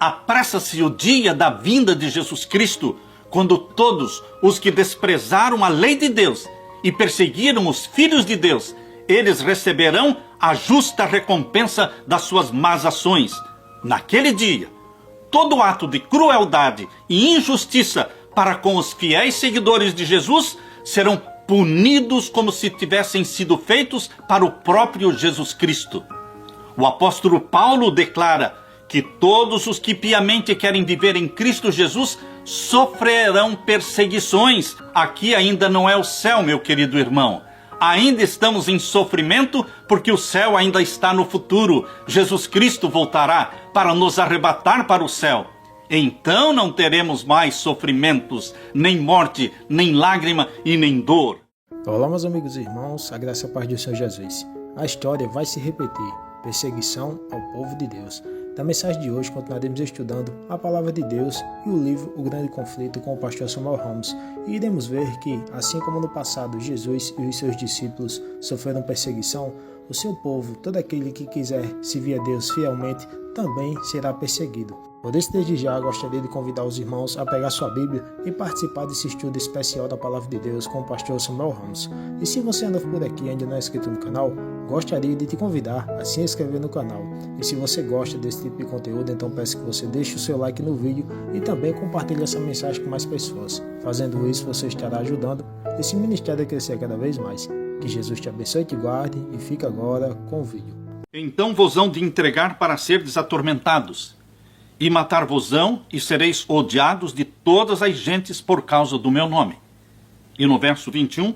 Apressa-se o dia da vinda de Jesus Cristo, quando todos os que desprezaram a lei de Deus e perseguiram os filhos de Deus, eles receberão a justa recompensa das suas más ações. Naquele dia, todo ato de crueldade e injustiça para com os fiéis seguidores de Jesus serão punidos como se tivessem sido feitos para o próprio Jesus Cristo. O apóstolo Paulo declara que todos os que piamente querem viver em Cristo Jesus sofrerão perseguições. Aqui ainda não é o céu, meu querido irmão. Ainda estamos em sofrimento porque o céu ainda está no futuro. Jesus Cristo voltará para nos arrebatar para o céu. Então não teremos mais sofrimentos, nem morte, nem lágrima e nem dor. Olá, meus amigos e irmãos, a graça e a paz do Senhor Jesus. A história vai se repetir, perseguição ao povo de Deus. Na mensagem de hoje continuaremos estudando a Palavra de Deus e o livro O Grande Conflito com o pastor Samuel Ramos. E iremos ver que, assim como no passado Jesus e os seus discípulos sofreram perseguição, o seu povo, todo aquele que quiser servir a Deus fielmente, também será perseguido. Por isso, desde já, gostaria de convidar os irmãos a pegar sua Bíblia e participar desse estudo especial da Palavra de Deus com o pastor Samuel Ramos. E se você anda por aqui e ainda não é inscrito no canal, gostaria de te convidar a se inscrever no canal. E se você gosta desse tipo de conteúdo, então peço que você deixe o seu like no vídeo e também compartilhe essa mensagem com mais pessoas. Fazendo isso, você estará ajudando esse ministério a crescer cada vez mais. Que Jesus te abençoe e te guarde, e fica agora com o vídeo. Então vos hão de entregar para serdes atormentados, e matar-vos-ão, e sereis odiados de todas as gentes por causa do meu nome. E no verso 21,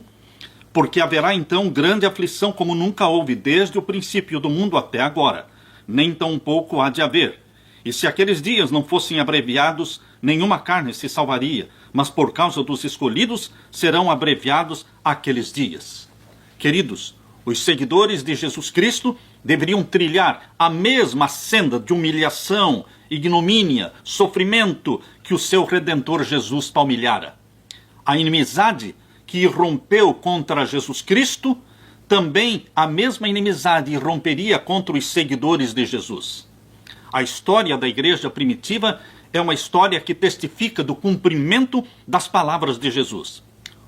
porque haverá então grande aflição como nunca houve desde o princípio do mundo até agora, nem tampouco há de haver. E se aqueles dias não fossem abreviados, nenhuma carne se salvaria, mas por causa dos escolhidos serão abreviados aqueles dias. Queridos, os seguidores de Jesus Cristo deveriam trilhar a mesma senda de humilhação, ignomínia, sofrimento que o seu Redentor Jesus palmilhara. A inimizade que irrompeu contra Jesus Cristo, também a mesma inimizade irromperia contra os seguidores de Jesus. A história da igreja primitiva é uma história que testifica do cumprimento das palavras de Jesus.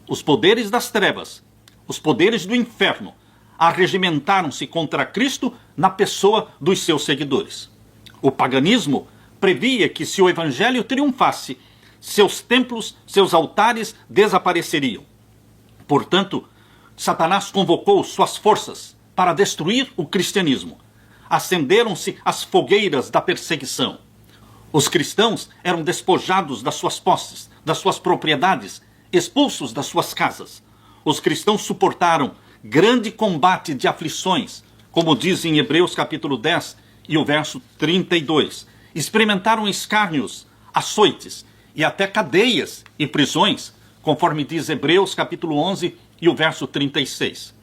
Os poderes das trevas, os poderes do inferno, arregimentaram-se contra Cristo na pessoa dos seus seguidores. O paganismo previa que, se o evangelho triunfasse, seus templos, seus altares desapareceriam. Portanto, Satanás convocou suas forças para destruir o cristianismo. Acenderam-se as fogueiras da perseguição. Os cristãos eram despojados das suas posses, das suas propriedades, expulsos das suas casas. Os cristãos suportaram grande combate de aflições, como diz em Hebreus capítulo 10 e o verso 32. Experimentaram escárnios, açoites e até cadeias e prisões, conforme diz Hebreus capítulo 11 e o verso 36.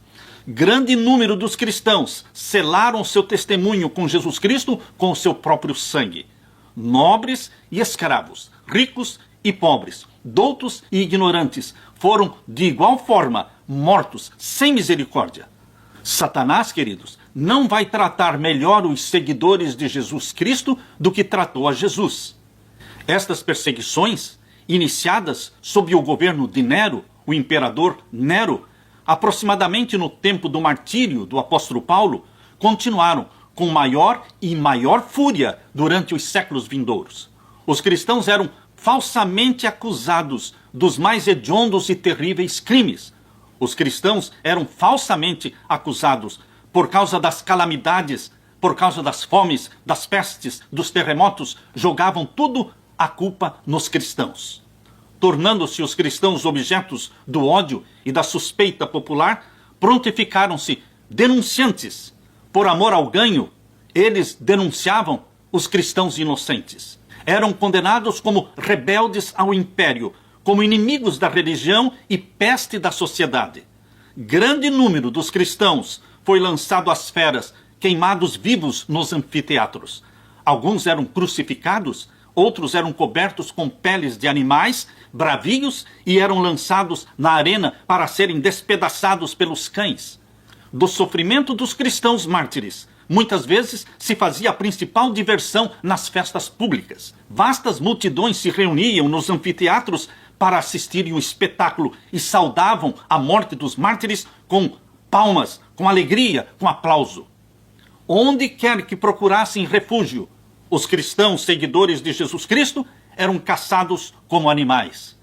Grande número dos cristãos selaram seu testemunho com Jesus Cristo com o seu próprio sangue. Nobres e escravos, ricos e pobres, doutos e ignorantes, foram de igual forma mortos sem misericórdia. Satanás, queridos, não vai tratar melhor os seguidores de Jesus Cristo do que tratou a Jesus. Estas perseguições, iniciadas sob o governo de Nero, o imperador Nero, aproximadamente no tempo do martírio do apóstolo Paulo, continuaram com maior e maior fúria durante os séculos vindouros. Os cristãos eram falsamente acusados dos mais hediondos e terríveis crimes. Os cristãos eram falsamente acusados por causa das calamidades, por causa das fomes, das pestes, dos terremotos, jogavam tudo a culpa nos cristãos. Tornando-se os cristãos objetos do ódio e da suspeita popular, prontificaram-se denunciantes. Por amor ao ganho, eles denunciavam os cristãos inocentes. Eram condenados como rebeldes ao império, como inimigos da religião e peste da sociedade. Grande número dos cristãos foi lançado às feras, queimados vivos nos anfiteatros. Alguns eram crucificados, outros eram cobertos com peles de animais bravios e eram lançados na arena para serem despedaçados pelos cães. Do sofrimento dos cristãos mártires muitas vezes se fazia a principal diversão nas festas públicas. Vastas multidões se reuniam nos anfiteatros para assistirem o espetáculo e saudavam a morte dos mártires com palmas, com alegria, com aplauso. Onde quer que procurassem refúgio, os cristãos seguidores de Jesus Cristo eram caçados como animais.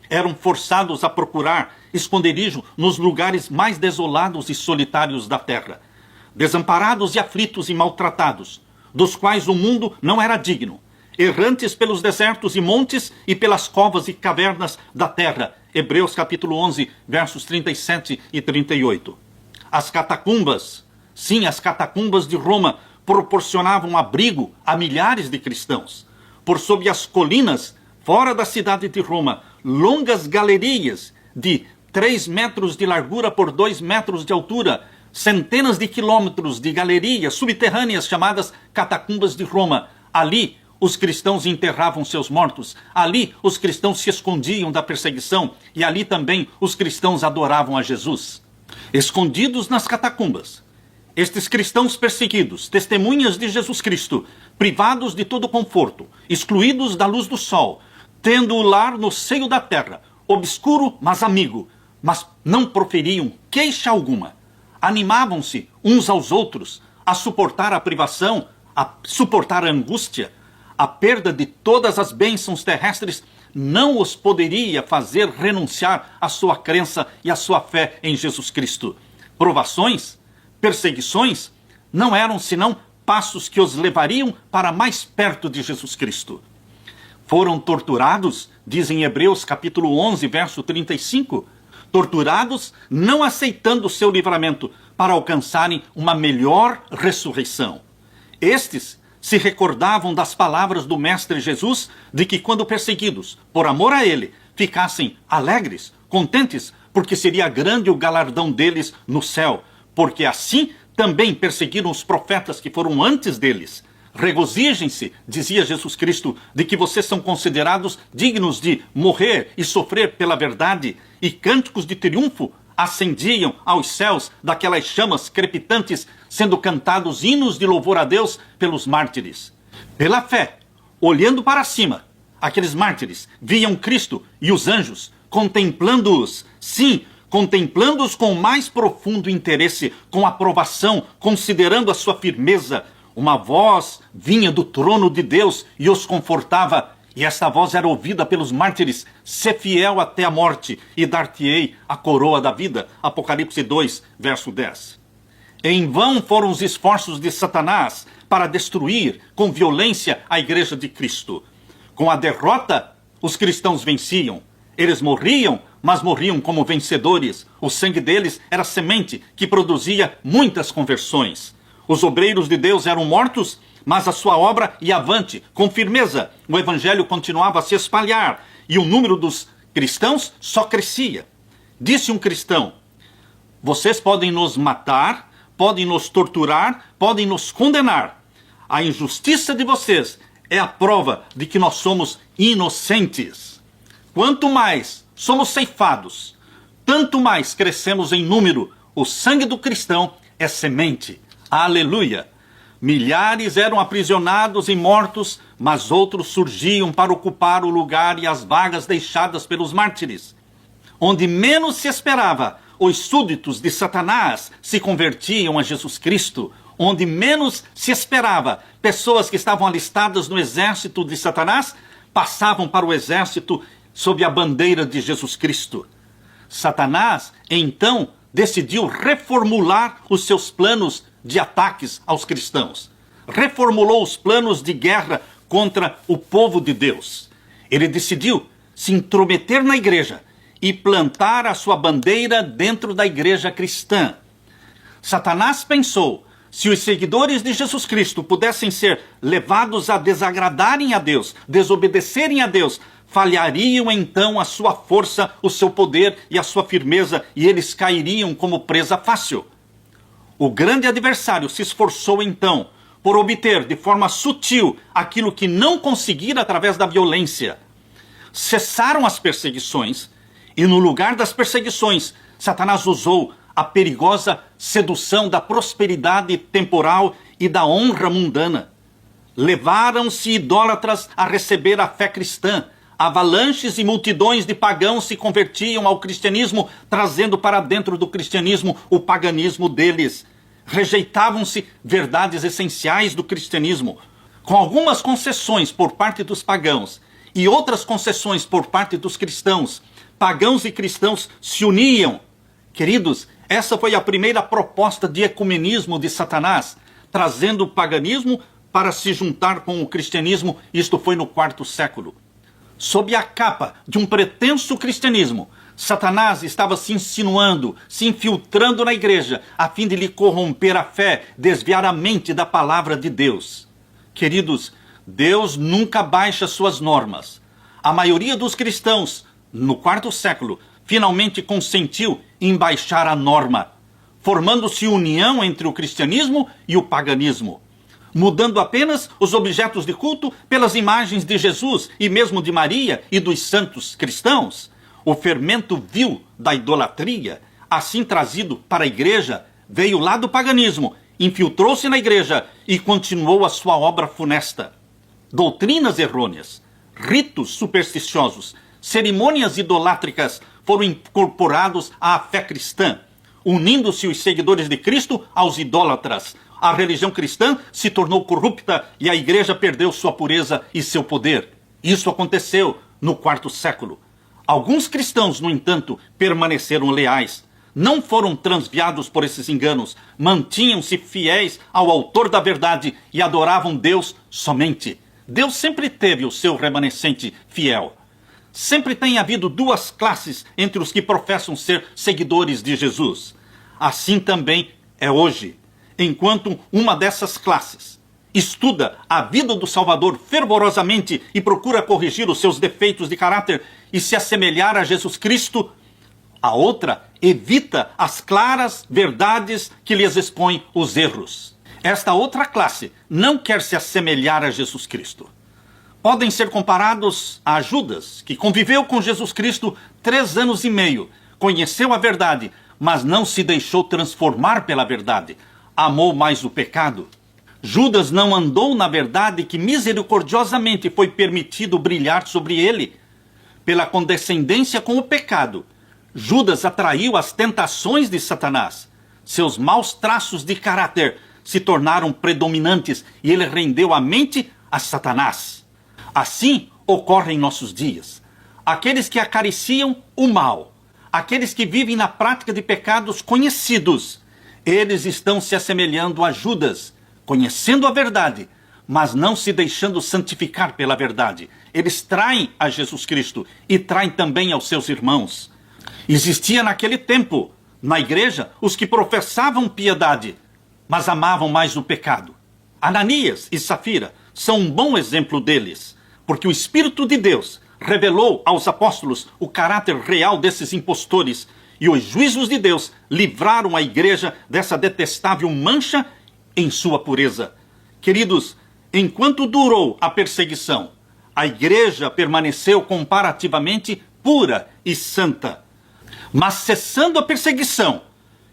Eram forçados a procurar esconderijo nos lugares mais desolados e solitários da terra, desamparados e aflitos e maltratados, dos quais o mundo não era digno, errantes pelos desertos e montes e pelas covas e cavernas da terra. Hebreus capítulo 11, versos 37 e 38. As catacumbas, sim, as catacumbas de Roma, proporcionavam abrigo a milhares de cristãos. Por sob as colinas, fora da cidade de Roma, longas galerias de 3 metros de largura por 2 metros de altura, centenas de quilômetros de galerias subterrâneas chamadas catacumbas de Roma. Ali, os cristãos enterravam seus mortos. Ali, os cristãos se escondiam da perseguição. E ali também os cristãos adoravam a Jesus. Escondidos nas catacumbas, estes cristãos perseguidos, testemunhas de Jesus Cristo, privados de todo conforto, excluídos da luz do sol, tendo o lar no seio da terra, obscuro, mas amigo, mas não proferiam queixa alguma. Animavam-se uns aos outros a suportar a privação, a suportar a angústia. A perda de todas as bênçãos terrestres não os poderia fazer renunciar à sua crença e à sua fé em Jesus Cristo. Provações, perseguições, não eram senão passos que os levariam para mais perto de Jesus Cristo. Foram torturados, diz em Hebreus capítulo 11, verso 35, torturados não aceitando o seu livramento para alcançarem uma melhor ressurreição. Estes se recordavam das palavras do Mestre Jesus de que quando perseguidos, por amor a ele, ficassem alegres, contentes, porque seria grande o galardão deles no céu, porque assim também perseguiram os profetas que foram antes deles. Regozijem-se, dizia Jesus Cristo, de que vocês são considerados dignos de morrer e sofrer pela verdade, e cânticos de triunfo ascendiam aos céus daquelas chamas crepitantes, sendo cantados hinos de louvor a Deus pelos mártires. Pela fé, olhando para cima, aqueles mártires viam Cristo e os anjos, contemplando-os, sim, contemplando-os com mais profundo interesse, com aprovação, considerando a sua firmeza. Uma voz vinha do trono de Deus e os confortava, e esta voz era ouvida pelos mártires: "Sê fiel até a morte, e dar-te-ei a coroa da vida." Apocalipse 2, verso 10. Em vão foram os esforços de Satanás para destruir com violência a igreja de Cristo. Com a derrota, os cristãos venciam. Eles morriam, mas morriam como vencedores. O sangue deles era semente que produzia muitas conversões. Os obreiros de Deus eram mortos, mas a sua obra ia avante, com firmeza. O evangelho continuava a se espalhar e o número dos cristãos só crescia. Disse um cristão: "Vocês podem nos matar, podem nos torturar, podem nos condenar. A injustiça de vocês é a prova de que nós somos inocentes. Quanto mais somos ceifados, tanto mais crescemos em número. O sangue do cristão é semente." Aleluia! Milhares eram aprisionados e mortos, mas outros surgiam para ocupar o lugar e as vagas deixadas pelos mártires. Onde menos se esperava, os súditos de Satanás se convertiam a Jesus Cristo. Onde menos se esperava, pessoas que estavam alistadas no exército de Satanás passavam para o exército sob a bandeira de Jesus Cristo. Satanás, então, decidiu reformular os seus planos de ataques aos cristãos. Reformulou os planos de guerra contra o povo de Deus. Ele decidiu se intrometer na igreja e plantar a sua bandeira dentro da igreja cristã. Satanás pensou: se os seguidores de Jesus Cristo pudessem ser levados a desagradarem a Deus, desobedecerem a Deus, falhariam então a sua força, o seu poder e a sua firmeza, e eles cairiam como presa fácil. O grande adversário se esforçou então por obter de forma sutil aquilo que não conseguira através da violência. Cessaram as perseguições e no lugar das perseguições, Satanás usou a perigosa sedução da prosperidade temporal e da honra mundana. Levaram-se idólatras a receber a fé cristã. Avalanches e multidões de pagãos se convertiam ao cristianismo, trazendo para dentro do cristianismo o paganismo deles. Rejeitavam-se verdades essenciais do cristianismo. Com algumas concessões por parte dos pagãos e outras concessões por parte dos cristãos, pagãos e cristãos se uniam. Queridos, essa foi a primeira proposta de ecumenismo de Satanás, trazendo o paganismo para se juntar com o cristianismo. Isto foi no quarto século. Sob a capa de um pretenso cristianismo, Satanás estava se insinuando, se infiltrando na igreja, a fim de lhe corromper a fé, desviar a mente da palavra de Deus. Queridos, Deus nunca baixa suas normas. A maioria dos cristãos, no quarto século, finalmente consentiu em baixar a norma, formando-se união entre o cristianismo e o paganismo, mudando apenas os objetos de culto pelas imagens de Jesus e mesmo de Maria e dos santos cristãos. O fermento vil da idolatria, assim trazido para a igreja, veio lá do paganismo, infiltrou-se na igreja e continuou a sua obra funesta. Doutrinas errôneas, ritos supersticiosos, cerimônias idolátricas foram incorporados à fé cristã, unindo-se os seguidores de Cristo aos idólatras. A religião cristã se tornou corrupta e a igreja perdeu sua pureza e seu poder. Isso aconteceu no quarto século. Alguns cristãos, no entanto, permaneceram leais. Não foram transviados por esses enganos. Mantinham-se fiéis ao autor da verdade e adoravam Deus somente. Deus sempre teve o seu remanescente fiel. Sempre tem havido duas classes entre os que professam ser seguidores de Jesus. Assim também é hoje. Enquanto uma dessas classes estuda a vida do Salvador fervorosamente e procura corrigir os seus defeitos de caráter e se assemelhar a Jesus Cristo, a outra evita as claras verdades que lhes expõem os erros. Esta outra classe não quer se assemelhar a Jesus Cristo. Podem ser comparados a Judas, que conviveu com Jesus Cristo 3 anos e meio, conheceu a verdade, mas não se deixou transformar pela verdade. Amou mais o pecado. Judas não andou na verdade que misericordiosamente foi permitido brilhar sobre ele. Pela condescendência com o pecado, Judas atraiu as tentações de Satanás. Seus maus traços de caráter se tornaram predominantes e ele rendeu a mente a Satanás. Assim ocorre em nossos dias. Aqueles que acariciam o mal, aqueles que vivem na prática de pecados conhecidos, eles estão se assemelhando a Judas, conhecendo a verdade, mas não se deixando santificar pela verdade. Eles traem a Jesus Cristo e traem também aos seus irmãos. Existia naquele tempo, na igreja, os que professavam piedade, mas amavam mais o pecado. Ananias e Safira são um bom exemplo deles, porque o Espírito de Deus revelou aos apóstolos o caráter real desses impostores e os juízos de Deus livraram a igreja dessa detestável mancha em sua pureza. Queridos, enquanto durou a perseguição, a igreja permaneceu comparativamente pura e santa. Mas cessando a perseguição,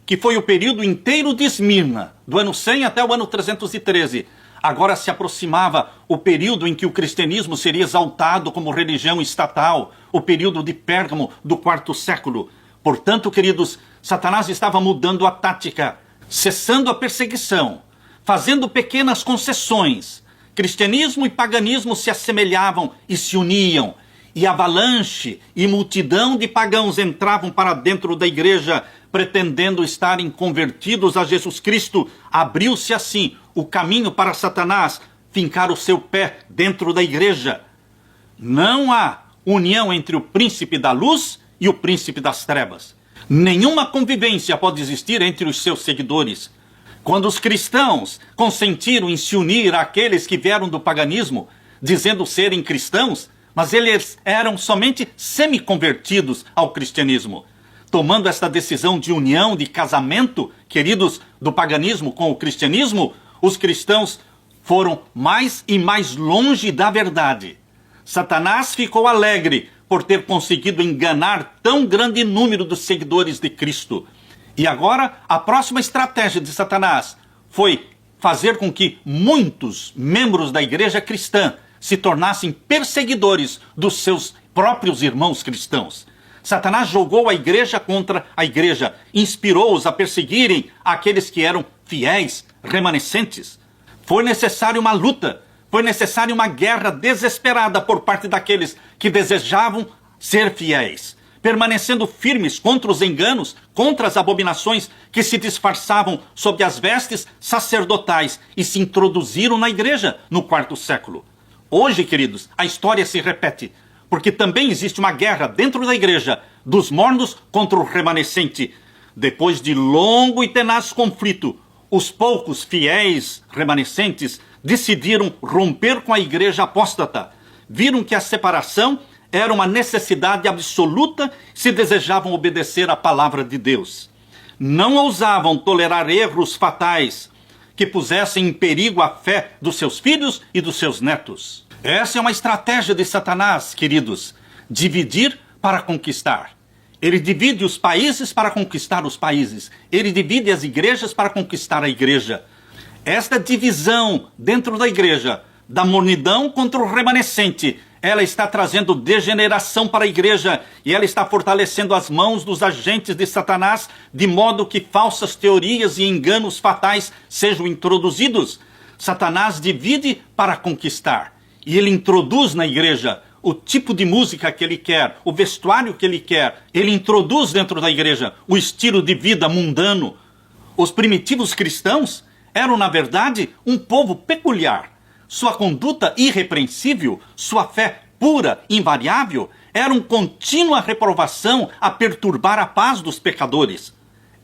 que foi o período inteiro de Esmirna, do ano 100 até o ano 313, agora se aproximava o período em que o cristianismo seria exaltado como religião estatal, o período de Pérgamo do 4º século. Portanto, queridos, Satanás estava mudando a tática, cessando a perseguição, fazendo pequenas concessões. Cristianismo e paganismo se assemelhavam e se uniam, e avalanche e multidão de pagãos entravam para dentro da igreja, pretendendo estarem convertidos a Jesus Cristo. Abriu-se assim o caminho para Satanás fincar o seu pé dentro da igreja. Não há união entre o príncipe da luz e o príncipe das trevas. Nenhuma convivência pode existir entre os seus seguidores. Quando os cristãos consentiram em se unir àqueles que vieram do paganismo, dizendo serem cristãos, mas eles eram somente semi-convertidos ao cristianismo. Tomando esta decisão de união, de casamento, queridos, do paganismo com o cristianismo, os cristãos foram mais e mais longe da verdade. Satanás ficou alegre por ter conseguido enganar tão grande número dos seguidores de Cristo. E agora, a próxima estratégia de Satanás foi fazer com que muitos membros da igreja cristã se tornassem perseguidores dos seus próprios irmãos cristãos. Satanás jogou a igreja contra a igreja, inspirou-os a perseguirem aqueles que eram fiéis, remanescentes. Foi necessária uma luta, foi necessária uma guerra desesperada por parte daqueles que desejavam ser fiéis, permanecendo firmes contra os enganos, contra as abominações que se disfarçavam sob as vestes sacerdotais e se introduziram na igreja no quarto século. Hoje, queridos, a história se repete, porque também existe uma guerra dentro da igreja dos mornos contra o remanescente. Depois de longo e tenaz conflito, os poucos fiéis remanescentes decidiram romper com a igreja apóstata. Viram que a separação era uma necessidade absoluta se desejavam obedecer à palavra de Deus. Não ousavam tolerar erros fatais que pusessem em perigo a fé dos seus filhos e dos seus netos. Essa é uma estratégia de Satanás, queridos, dividir para conquistar. Ele divide os países para conquistar os países. Ele divide as igrejas para conquistar a igreja. Esta divisão dentro da igreja, da mornidão contra o remanescente, ela está trazendo degeneração para a igreja e ela está fortalecendo as mãos dos agentes de Satanás, de modo que falsas teorias e enganos fatais sejam introduzidos. Satanás divide para conquistar e ele introduz na igreja o tipo de música que ele quer, o vestuário que ele quer. Ele introduz dentro da igreja o estilo de vida mundano. Os primitivos cristãos eram, na verdade, um povo peculiar. Sua conduta irrepreensível, sua fé pura, invariável, era uma contínua reprovação a perturbar a paz dos pecadores.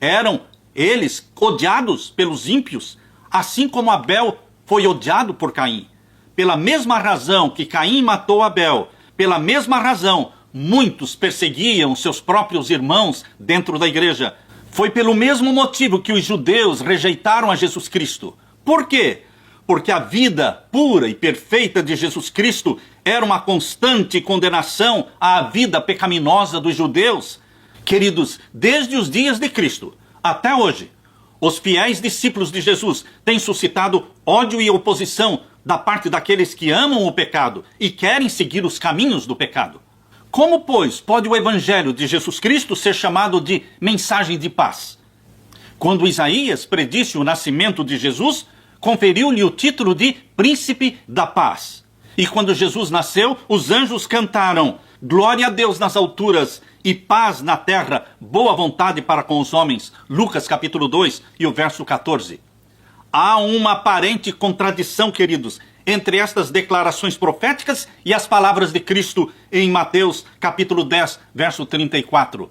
Eram eles odiados pelos ímpios, assim como Abel foi odiado por Caim. Pela mesma razão que Caim matou Abel, pela mesma razão, muitos perseguiam seus próprios irmãos dentro da igreja. Foi pelo mesmo motivo que os judeus rejeitaram a Jesus Cristo. Por quê? Porque a vida pura e perfeita de Jesus Cristo era uma constante condenação à vida pecaminosa dos judeus. Queridos, desde os dias de Cristo até hoje, os fiéis discípulos de Jesus têm suscitado ódio e oposição da parte daqueles que amam o pecado e querem seguir os caminhos do pecado. Como, pois, pode o Evangelho de Jesus Cristo ser chamado de mensagem de paz? Quando Isaías predisse o nascimento de Jesus, conferiu-lhe o título de Príncipe da Paz. E quando Jesus nasceu, os anjos cantaram: Glória a Deus nas alturas e paz na terra, boa vontade para com os homens. Lucas capítulo 2 e o verso 14. Há uma aparente contradição, queridos, entre estas declarações proféticas e as palavras de Cristo em Mateus capítulo 10, verso 34.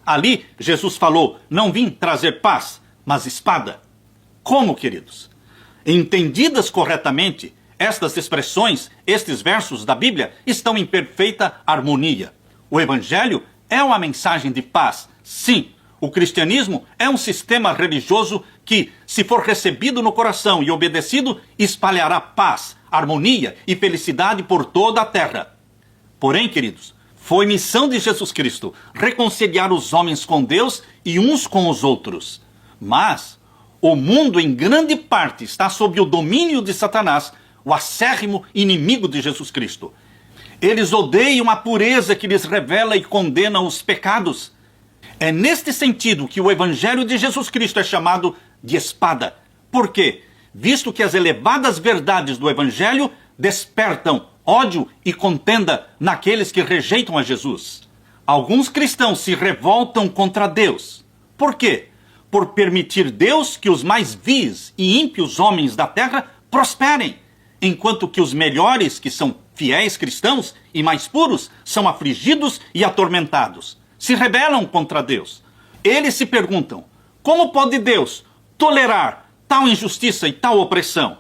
Ali, Jesus falou: não vim trazer paz, mas espada. Como, queridos? Entendidas corretamente, estas expressões, estes versos da Bíblia, estão em perfeita harmonia. O Evangelho é uma mensagem de paz, sim. O cristianismo é um sistema religioso que, se for recebido no coração e obedecido, espalhará paz, harmonia e felicidade por toda a terra. Porém, queridos, foi missão de Jesus Cristo reconciliar os homens com Deus e uns com os outros. Mas o mundo, em grande parte, está sob o domínio de Satanás, o acérrimo inimigo de Jesus Cristo. Eles odeiam a pureza que lhes revela e condena os pecados. É neste sentido que o Evangelho de Jesus Cristo é chamado de espada. Por quê? Visto que as elevadas verdades do Evangelho despertam ódio e contenda naqueles que rejeitam a Jesus. Alguns cristãos se revoltam contra Deus. Por quê? Por permitir Deus que os mais vis e ímpios homens da terra prosperem, enquanto que os melhores, que são fiéis cristãos e mais puros, são afligidos e atormentados. Se rebelam contra Deus. Eles se perguntam: como pode Deus tolerar tal injustiça e tal opressão?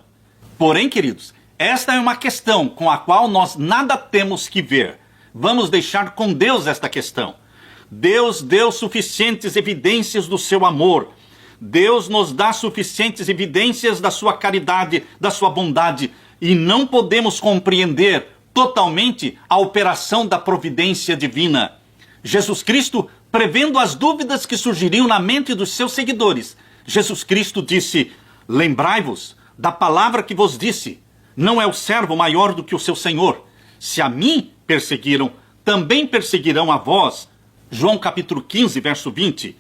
Porém, queridos, esta é uma questão com a qual nós nada temos que ver. Vamos deixar com Deus esta questão. Deus deu suficientes evidências do seu amor. Deus nos dá suficientes evidências da sua caridade, da sua bondade. E não podemos compreender totalmente a operação da providência divina. Jesus Cristo prevendo as dúvidas que surgiriam na mente dos seus seguidores, Jesus Cristo disse: lembrai-vos da palavra que vos disse, não é o servo maior do que o seu senhor. Se a mim perseguiram, também perseguirão a vós. João capítulo 15, verso 20.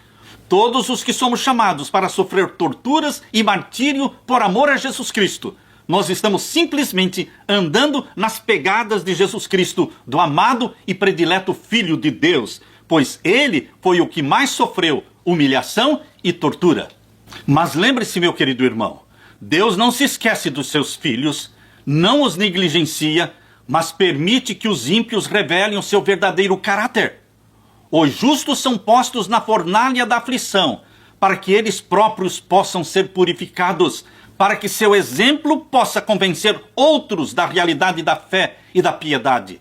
Todos os que somos chamados para sofrer torturas e martírio por amor a Jesus Cristo, nós estamos simplesmente andando nas pegadas de Jesus Cristo, do amado e predileto Filho de Deus, pois ele foi o que mais sofreu humilhação e tortura. Mas lembre-se, meu querido irmão, Deus não se esquece dos seus filhos, não os negligencia, mas permite que os ímpios revelem o seu verdadeiro caráter. Os justos são postos na fornalha da aflição, para que eles próprios possam ser purificados, para que seu exemplo possa convencer outros da realidade da fé e da piedade.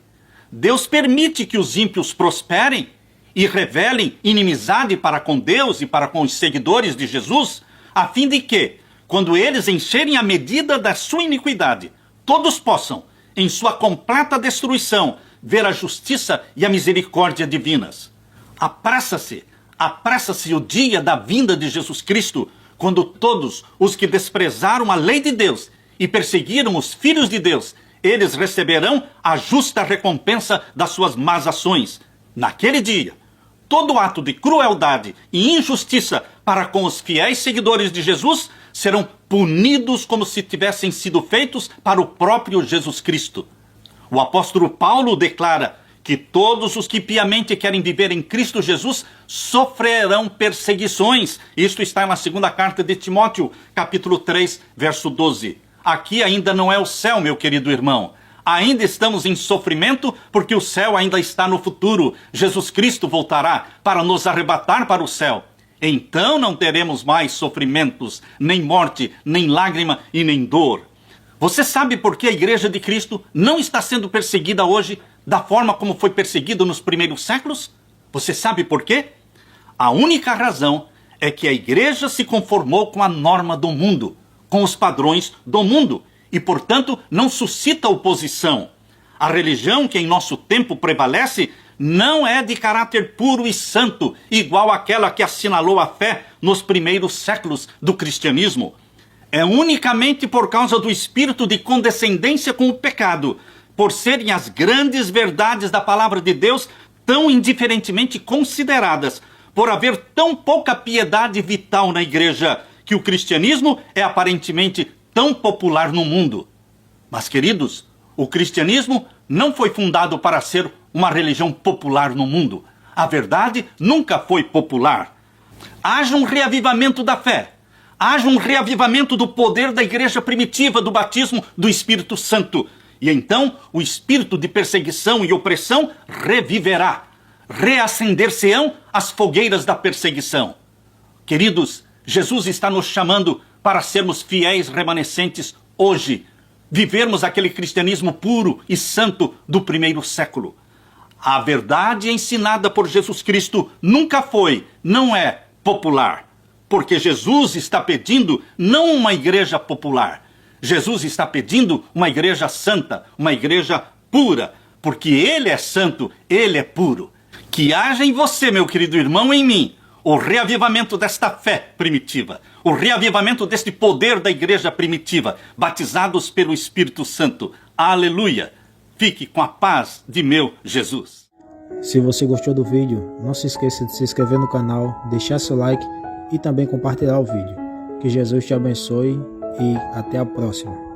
Deus permite que os ímpios prosperem e revelem inimizade para com Deus e para com os seguidores de Jesus, a fim de que, quando eles encherem a medida da sua iniquidade, todos possam, em sua completa destruição, ver a justiça e a misericórdia divinas. Apressa-se o dia da vinda de Jesus Cristo, quando todos os que desprezaram a lei de Deus e perseguiram os filhos de Deus, eles receberão a justa recompensa das suas más ações. Naquele dia, todo ato de crueldade e injustiça para com os fiéis seguidores de Jesus serão punidos como se tivessem sido feitos para o próprio Jesus Cristo. O apóstolo Paulo declara que todos os que piamente querem viver em Cristo Jesus sofrerão perseguições. Isto está na segunda carta de Timóteo, capítulo 3, verso 12. Aqui ainda não é o céu, meu querido irmão. Ainda estamos em sofrimento porque o céu ainda está no futuro. Jesus Cristo voltará para nos arrebatar para o céu. Então não teremos mais sofrimentos, nem morte, nem lágrima e nem dor. Você sabe por que a Igreja de Cristo não está sendo perseguida hoje da forma como foi perseguida nos primeiros séculos? Você sabe por quê? A única razão é que a Igreja se conformou com a norma do mundo, com os padrões do mundo, e, portanto, não suscita oposição. A religião que em nosso tempo prevalece não é de caráter puro e santo, igual àquela que assinalou a fé nos primeiros séculos do cristianismo. É unicamente por causa do espírito de condescendência com o pecado, por serem as grandes verdades da palavra de Deus tão indiferentemente consideradas, por haver tão pouca piedade vital na igreja, que o cristianismo é aparentemente tão popular no mundo. Mas, queridos, o cristianismo não foi fundado para ser uma religião popular no mundo. A verdade nunca foi popular. Haja um reavivamento da fé. Haja um reavivamento do poder da igreja primitiva, do batismo do Espírito Santo. E então o espírito de perseguição e opressão reviverá. Reacender-se-ão as fogueiras da perseguição. Queridos, Jesus está nos chamando para sermos fiéis remanescentes hoje. Vivermos aquele cristianismo puro e santo do primeiro século. A verdade ensinada por Jesus Cristo nunca foi, não é popular. Porque Jesus está pedindo não uma igreja popular. Jesus está pedindo uma igreja santa, uma igreja pura. Porque Ele é santo, Ele é puro. Que haja em você, meu querido irmão, em mim, o reavivamento desta fé primitiva. O reavivamento deste poder da igreja primitiva, batizados pelo Espírito Santo. Aleluia! Fique com a paz de meu Jesus. Se você gostou do vídeo, não se esqueça de se inscrever no canal, deixar seu like e também compartilhar o vídeo. Que Jesus te abençoe e até a próxima.